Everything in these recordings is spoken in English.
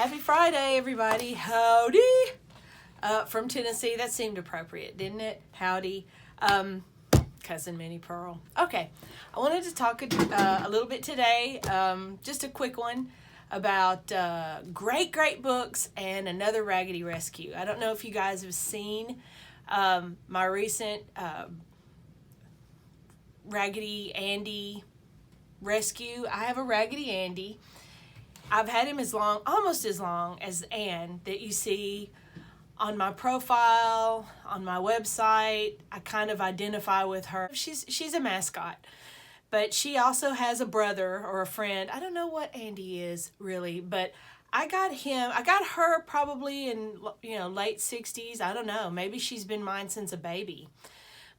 Happy Friday, everybody. Howdy. From Tennessee. That seemed appropriate, didn't it? Howdy. Cousin Minnie Pearl. Okay. I wanted to talk a little bit today, just a quick one, about great books and another Raggedy rescue. I don't know if you guys have seen my recent Raggedy Andy rescue. I have a Raggedy Andy. I've had him almost as long as Anne that you see on my profile, on my website. I kind of identify with her. She's a mascot, but she also has a brother or a friend. I don't know what Andy is really, but I got her probably in late 60s. I don't know. Maybe she's been mine since a baby,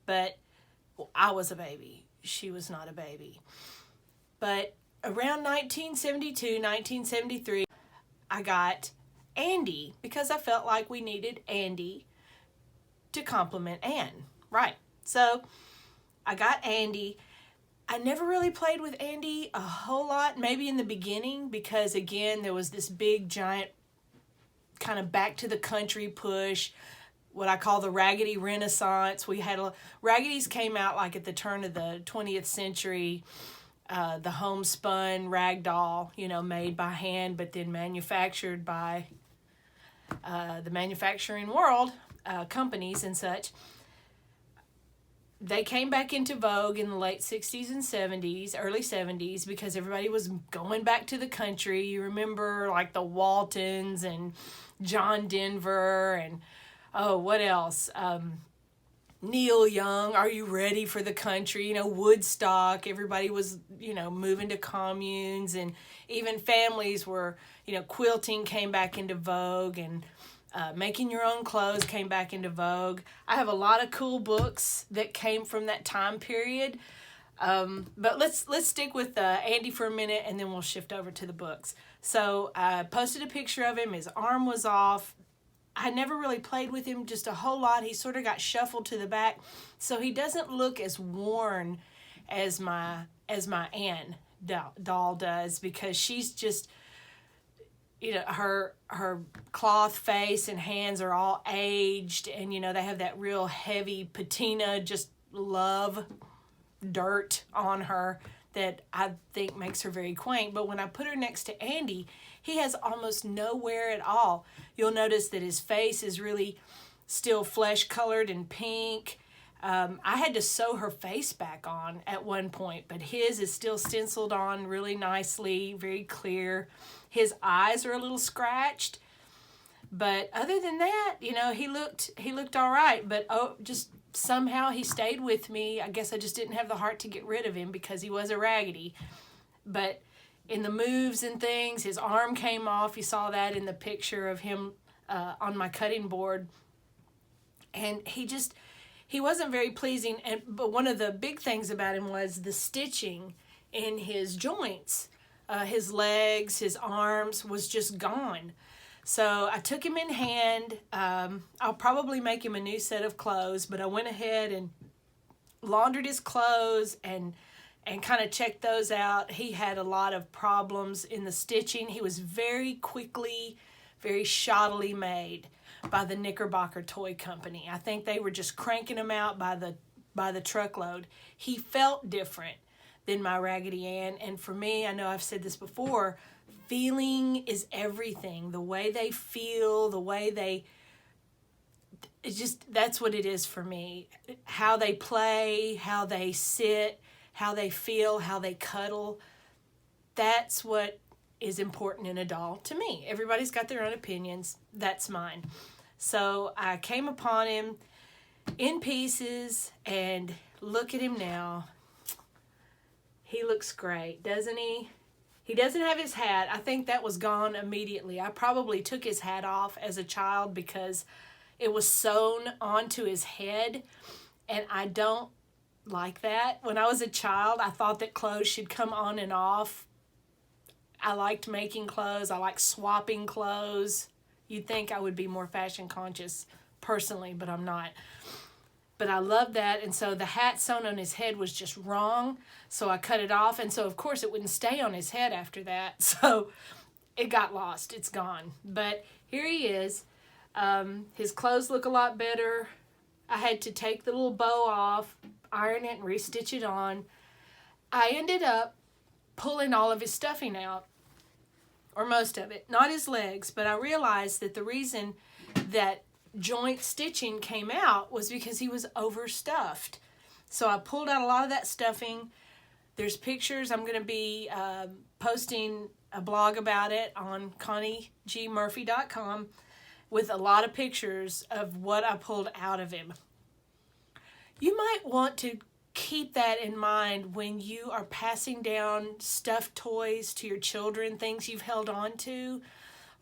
but I was a baby. She was not a baby. But around 1972, 1973, I got Andy because I felt like we needed Andy to complement Anne. Right. So I got Andy. I never really played with Andy a whole lot, maybe in the beginning, because again, there was this big, giant kind of back to the country push, what I call the Raggedy Renaissance. Raggedy's came out like at the turn of the 20th century. The homespun rag doll, made by hand, but then manufactured by the manufacturing world, companies and such. They came back into vogue in the late 60s and 70s, early 70s, because everybody was going back to the country. You remember like the Waltons and John Denver and, what else? Neil Young, Are You Ready for the Country? Woodstock, everybody was, moving to communes, and even families were, quilting came back into vogue, and making your own clothes came back into vogue. I have a lot of cool books that came from that time period. But let's stick with Andy for a minute, and then we'll shift over to the books. So I posted a picture of him. His arm was off. I never really played with him just a whole lot. He sort of got shuffled to the back, so he doesn't look as worn as my Anne doll does, because she's just, her cloth face and hands are all aged, and they have that real heavy patina, just love dirt on her that I think makes her very quaint. But when I put her next to Andy, he has almost no wear at all. You'll notice that his face is really still flesh colored and pink. I had to sew her face back on at one point, but his is still stenciled on really nicely, very clear. His eyes are a little scratched, but other than that, he looked all right. But just somehow he stayed with me. I guess I just didn't have the heart to get rid of him because he was a Raggedy. But in the moves and things, his arm came off. You saw that in the picture of him on my cutting board. And he wasn't very pleasing. But one of the big things about him was the stitching in his joints. His legs, his arms was just gone. So I took him in hand. I'll probably make him a new set of clothes, but I went ahead and laundered his clothes and kind of checked those out. He had a lot of problems in the stitching. He was very quickly, very shoddily made by the Knickerbocker Toy Company. I think they were just cranking him out by the truckload. He felt different than my Raggedy Ann, and for me, I know I've said this before, feeling is everything. The way they feel, that's what it is for me. How they play, how they sit, how they feel, how they cuddle. That's what is important in a doll to me. Everybody's got their own opinions. That's mine. So I came upon him in pieces, and look at him now. He looks great, doesn't he? He doesn't have his hat. I think that was gone immediately. I probably took his hat off as a child because it was sewn onto his head, and I don't like that. When I was a child, I thought that clothes should come on and off. I liked making clothes. I like swapping clothes. You'd think I would be more fashion conscious personally, but I'm not. But I love that, and so the hat sewn on his head was just wrong, so I cut it off, and so of course it wouldn't stay on his head after that. So it got lost. It's gone. But here he is. His clothes look a lot better. I had to take the little bow off, iron it, and restitch it on. I ended up pulling all of his stuffing out, or most of it. Not his legs, but I realized that the reason that joint stitching came out was because he was overstuffed. So I pulled out a lot of that stuffing. There's pictures. I'm going to be posting a blog about it on conniegmurphy.com with a lot of pictures of what I pulled out of him. You might want to keep that in mind when you are passing down stuffed toys to your children, things you've held on to,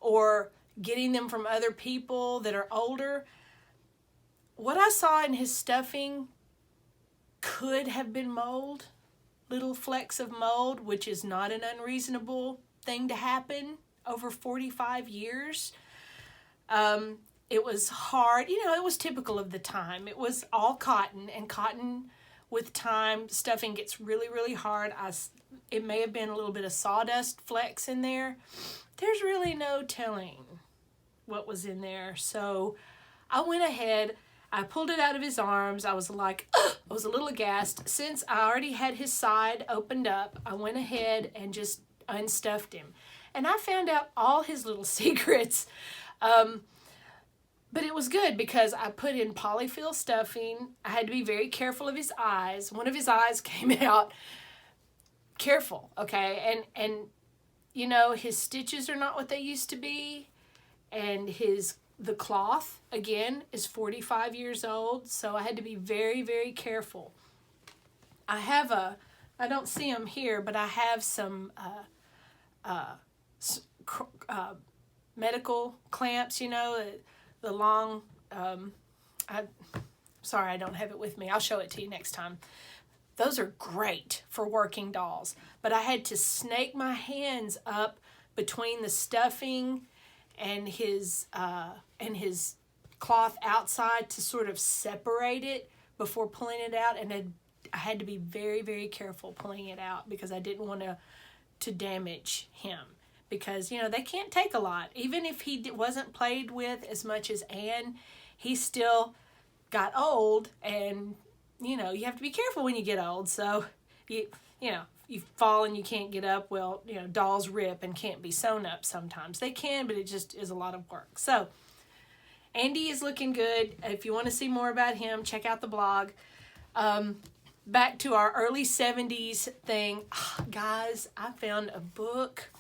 or getting them from other people that are older. What I saw in his stuffing could have been mold, little flecks of mold, which is not an unreasonable thing to happen over 45 years. It was hard, it was typical of the time. It was all cotton, and cotton with time, stuffing gets really, really hard. It may have been a little bit of sawdust flecks in there. There's really no telling what was in there. So I went ahead, I pulled it out of his arms. I was like, ugh! I was a little aghast. Since I already had his side opened up, I went ahead and just unstuffed him. And I found out all his little secrets. But it was good because I put in polyfill stuffing. I had to be very careful of his eyes. One of his eyes came out. Careful, okay? And his stitches are not what they used to be. And the cloth, again, is 45 years old. So I had to be very, very careful. I don't see them here, but I have some medical clamps, the long, sorry, I don't have it with me. I'll show it to you next time. Those are great for working dolls. But I had to snake my hands up between the stuffing and his cloth outside to sort of separate it before pulling it out. And I had to be very, very careful pulling it out because I didn't want to damage him. Because, they can't take a lot. Even if he wasn't played with as much as Anne, he still got old. And, you have to be careful when you get old. So, you fall and you can't get up. Well, dolls rip and can't be sewn up sometimes. They can, but it just is a lot of work. So, Andy is looking good. If you want to see more about him, check out the blog. Back to our early 70s thing. Oh, guys, I found a book.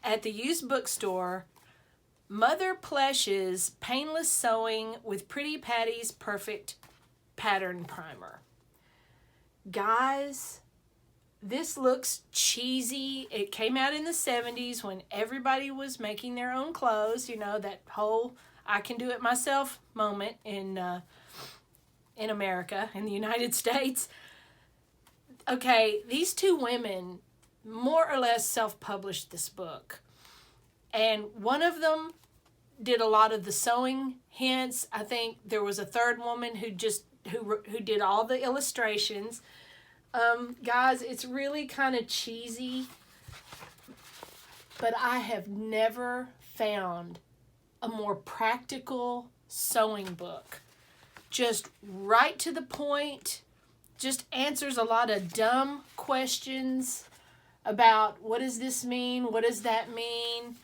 At the used bookstore, Mother Plesh's Painless Sewing with Pretty Patty's Perfect Pattern Primer. Guys, this looks cheesy. It came out in the 70s when everybody was making their own clothes. That whole I can do it myself moment in America, in the United States. Okay, these two women more or less self-published this book. And one of them did a lot of the sewing hints. I think there was a third woman who did all the illustrations. Guys, it's really kind of cheesy, but I have never found a more practical sewing book. Just right to the point, just answers a lot of dumb questions about what does this mean, what does that mean,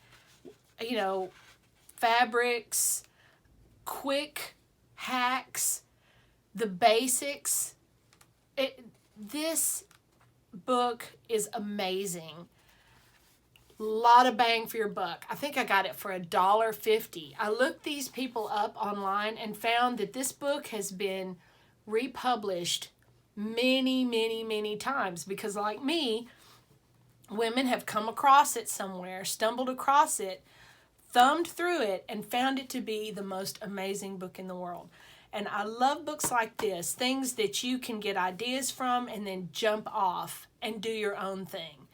fabrics, quick hacks, the basics. This book is amazing. Lot of bang for your buck. I think I got it for $1.50. I looked these people up online and found that this book has been republished many, many, many times because, like me, women have come across it somewhere, stumbled across it, thumbed through it, and found it to be the most amazing book in the world. And I love books like this, things that you can get ideas from and then jump off and do your own thing.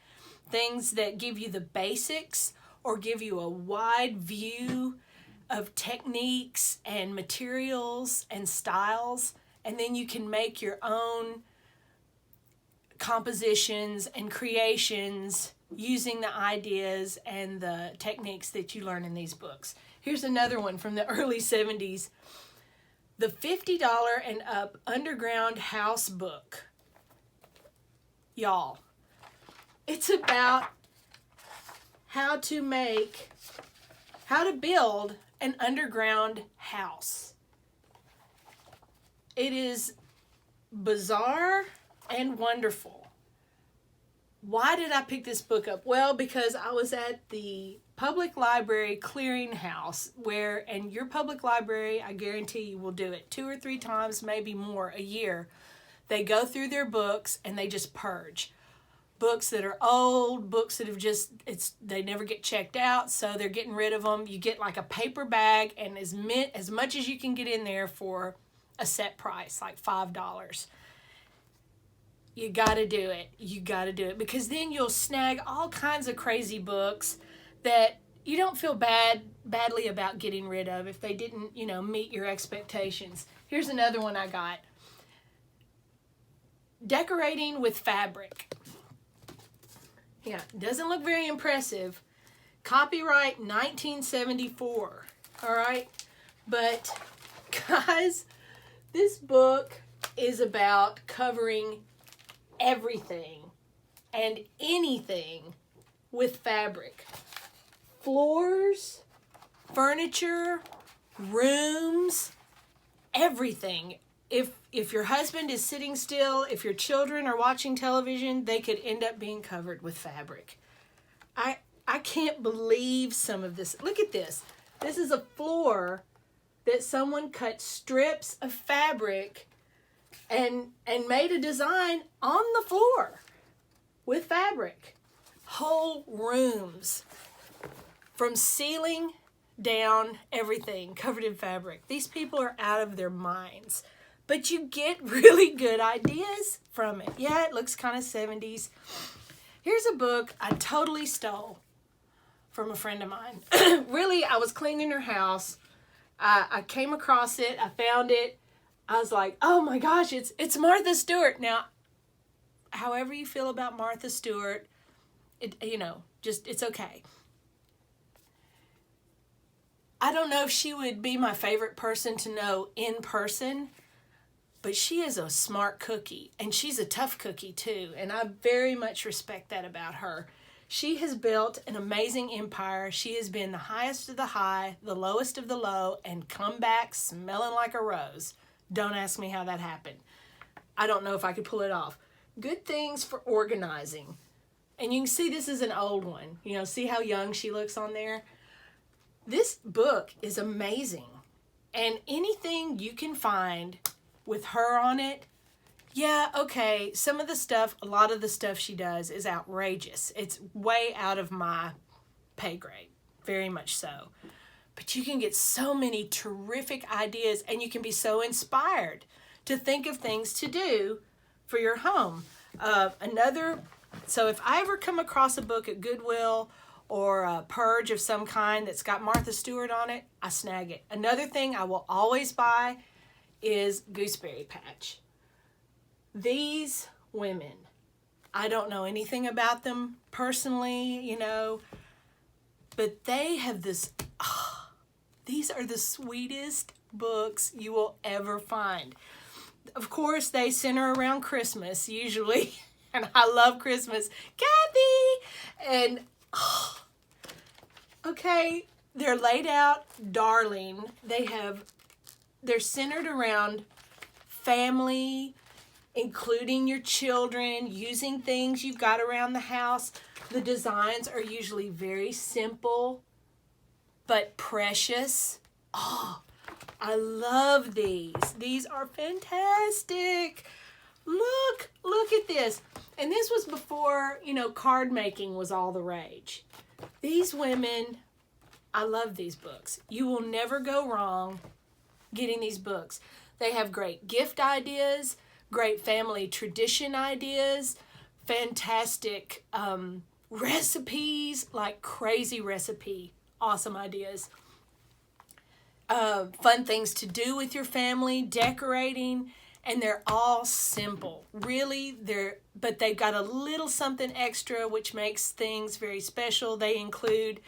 Things that give you the basics or give you a wide view of techniques and materials and styles, and then you can make your own compositions and creations using the ideas and the techniques that you learn in these books. Here's another one from the early 70s. The $50 and Up Underground House Book. Y'all, it's about how to build an underground house. It is bizarre and wonderful. Why did I pick this book up? Well, because I was at the public library clearinghouse and your public library, I guarantee you, will do it 2 or 3 times, maybe more a year. They go through their books and they just purge. Books that are old, books that have they never get checked out, so they're getting rid of them. You get like a paper bag and as much as you can get in there for a set price, like $5. You got to do it. You got to do it, because then you'll snag all kinds of crazy books that you don't feel badly about getting rid of if they didn't, meet your expectations. Here's another one I got. Decorating with Fabric. Yeah, doesn't look very impressive. Copyright 1974. All right? But guys, this book is about covering everything and anything with fabric. Floors, furniture, rooms, everything. If your husband is sitting still, if your children are watching television, they could end up being covered with fabric. I can't believe some of this. Look at this. This is a floor that someone cut strips of fabric and made a design on the floor with fabric. Whole rooms, from ceiling down, everything covered in fabric. These people are out of their minds. But you get really good ideas from it. Yeah, it looks kind of 70s. Here's a book I totally stole from a friend of mine. Really, I was cleaning her house. I came across it. I found it. I was like, oh my gosh, it's Martha Stewart. Now, however you feel about Martha Stewart, it's okay. I don't know if she would be my favorite person to know in person, but she is a smart cookie, and she's a tough cookie too, and I very much respect that about her. She has built an amazing empire. She has been the highest of the high, the lowest of the low, and come back smelling like a rose. Don't ask me how that happened. I don't know if I could pull it off. Good things for organizing. And you can see this is an old one. See how young she looks on there? This book is amazing. And anything you can find with her on it, yeah, okay, a lot of the stuff she does is outrageous. It's way out of my pay grade, very much so. But you can get so many terrific ideas, and you can be so inspired to think of things to do for your home. So if I ever come across a book at Goodwill or a purge of some kind that's got Martha Stewart on it, I snag it. Another thing I will always buy is Gooseberry Patch. These women, I don't know anything about them personally, but they have this, these are the sweetest books you will ever find. Of course, they center around Christmas usually, and I love Christmas. Kathy! And, okay, they're laid out darling. They're centered around family, including your children, using things you've got around the house. The designs are usually very simple, but precious. Oh, I love these. These are fantastic. Look at this. And this was before, card making was all the rage. These women, I love these books. You will never go wrong getting these books. They have great gift ideas, great family tradition ideas, fantastic recipes, like crazy recipe, awesome ideas. Fun things to do with your family, decorating, And they're all simple. Really, but they've got a little something extra which makes things very special. They include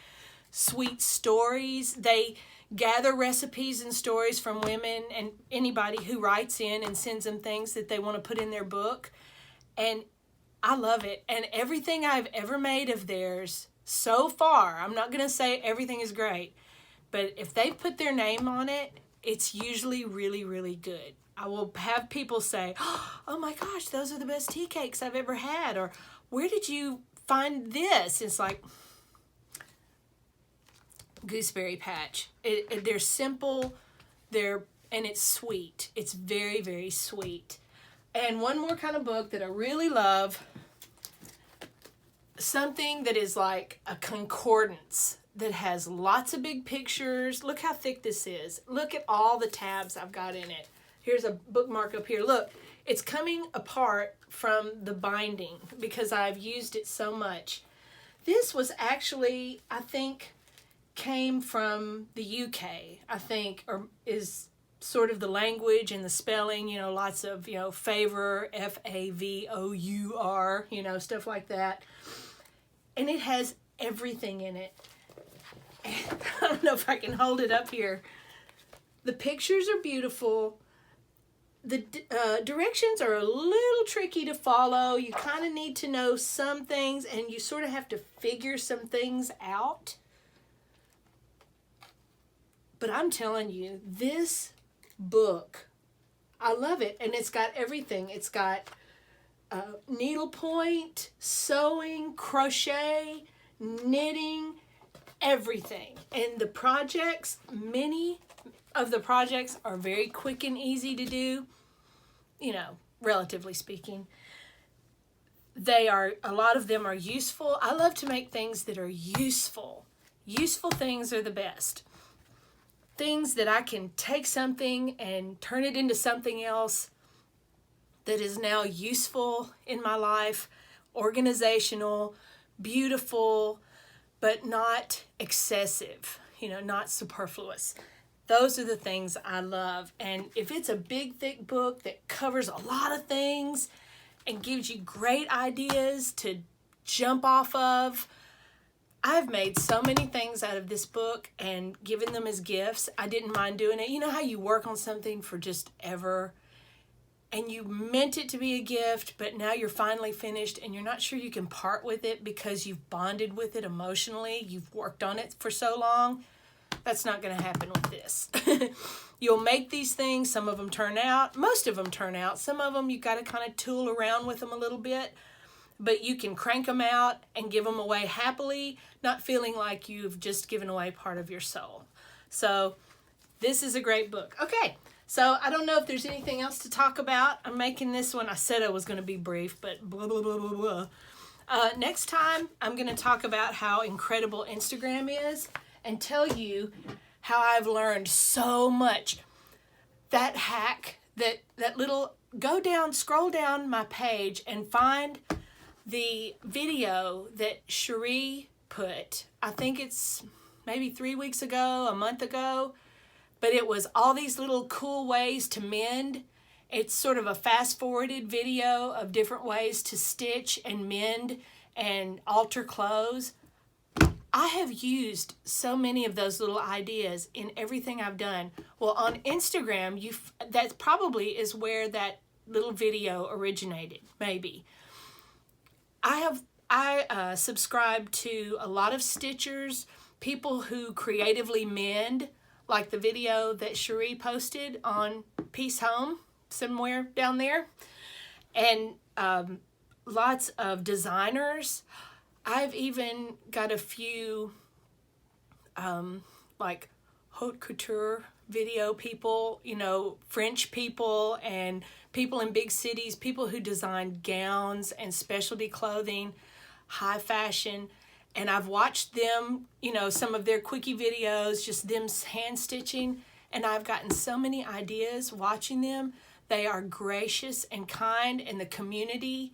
sweet stories. They gather recipes and stories from women and anybody who writes in and sends them things that they want to put in their book. And I love it. And everything I've ever made of theirs so far, I'm not going to say everything is great, but if they put their name on it, it's usually really, really good. I will have people say, oh my gosh, those are the best tea cakes I've ever had. Or where did you find this? It's like Gooseberry Patch. They're simple, and it's sweet. It's very, very sweet. And one more kind of book that I really love, something that is like a concordance that has lots of big pictures. Look how thick this is. Look at all the tabs I've got in it. Here's a bookmark up here. Look, it's coming apart from the binding because I've used it so much. This was actually, I think, came from the UK, I think, or is sort of the language and the spelling, you know, lots of, you know, favor, F-A-V-O-U-R, you know, stuff like that. And it has everything in it. And I don't know if I can hold it up here. The pictures are beautiful. The directions are a little tricky to follow. You kind of need to know some things, and you sort of have to figure some things out. But I'm telling you, this book, I love it. And it's got everything. It's got needlepoint, sewing, crochet, knitting, everything. And the projects, many of the projects are very quick and easy to do, you know, relatively speaking. A lot of them are useful. I love to make things that are useful. Useful things are the best. Things that I can take something and turn it into something else that is now useful in my life, organizational, beautiful, but not excessive, you know, not superfluous. Those are the things I love. And if it's a big, thick book that covers a lot of things and gives you great ideas to jump off of, I've made so many things out of this book and given them as gifts. I didn't mind doing it. You know how you work on something for just ever and you meant it to be a gift, but now you're finally finished and you're not sure you can part with it because you've bonded with it emotionally. You've worked on it for so long. That's not going to happen with this. You'll make these things. Some of them turn out. Most of them turn out. Some of them you got to kind of tool around with them a little bit. But you can crank them out and give them away happily, not feeling like you've just given away part of your soul. So this is a great book. Okay, so I don't know if there's anything else to talk about. I'm making this one. I said it was going to be brief, but blah, blah, blah, blah, blah. Next time, I'm going to talk about how incredible Instagram is and tell you how I've learned so much. That hack, that little, scroll down my page and find the video that Cherie put. I think it's maybe 3 weeks ago, a month ago, but it was all these little cool ways to mend. It's sort of a fast-forwarded video of different ways to stitch and mend and alter clothes. I have used so many of those little ideas in everything I've done. Well, on Instagram, that probably is where that little video originated, maybe. I subscribe to a lot of stitchers, people who creatively mend, like the video that Cherie posted on Peace Home, somewhere down there, and lots of designers. I've even got a few like haute couture video people, you know, French people and people in big cities, people who design gowns and specialty clothing, high fashion. And I've watched them, you know, some of their quickie videos, just them hand stitching. And I've gotten so many ideas watching them. They are gracious and kind in the community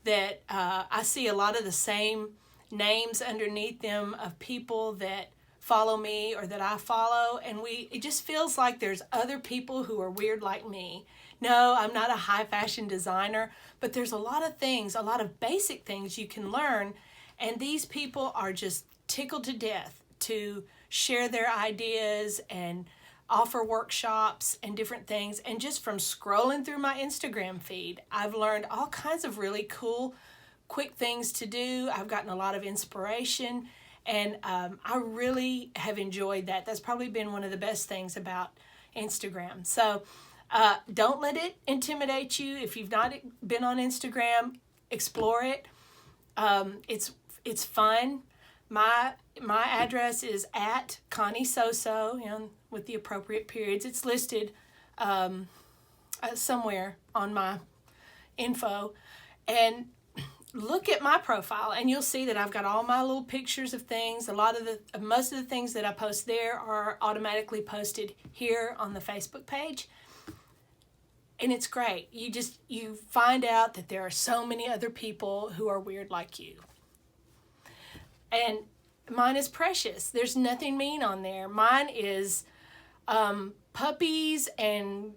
that I see a lot of the same names underneath them of people that follow me or that I follow. And it just feels like there's other people who are weird like me No, I'm not a high fashion designer, but there's a lot of things, a lot of basic things you can learn. And these people are just tickled to death to share their ideas and offer workshops and different things. And just from scrolling through my Instagram feed, I've learned all kinds of really cool, quick things to do. I've gotten a lot of inspiration, and I really have enjoyed that. That's probably been one of the best things about Instagram. So don't let it intimidate you. If you've not been on Instagram, explore it. It's fun. My address is at Connie Soso, with the appropriate periods. It's listed somewhere on my info, and look at my profile and you'll see that I've got all my little pictures of things. Most of the things that I post there are automatically posted here on the Facebook page. And it's great. You find out that there are so many other people who are weird like you. And mine is precious. There's nothing mean on there. Mine is puppies and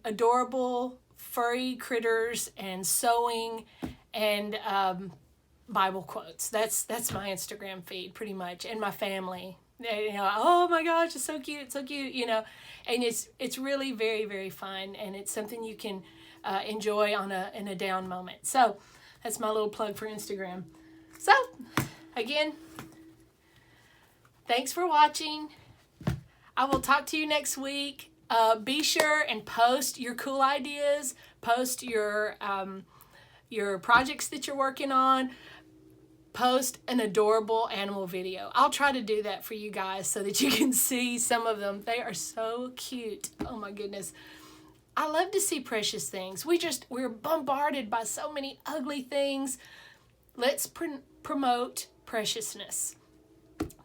adorable furry critters and sewing and Bible quotes. That's my Instagram feed pretty much, and my family. Oh my gosh, it's so cute, and it's really very, very fun, and it's something you can enjoy in a down moment. So that's my little plug for Instagram. So again, thanks for watching. I will talk to you next week. Be sure and post your cool ideas, post your projects that you're working on, post an adorable animal video. I'll try to do that for you guys so that you can see some of them. They are so cute. Oh my goodness. I love to see precious things. We're bombarded by so many ugly things. Let's promote preciousness.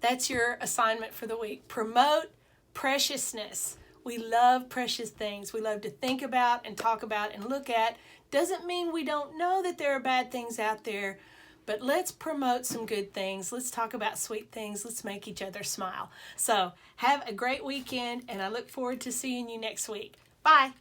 That's your assignment for the week. Promote preciousness. We love precious things. We love to think about and talk about and look at. Doesn't mean we don't know that there are bad things out there, but let's promote some good things. Let's talk about sweet things. Let's make each other smile. So have a great weekend, and I look forward to seeing you next week. Bye.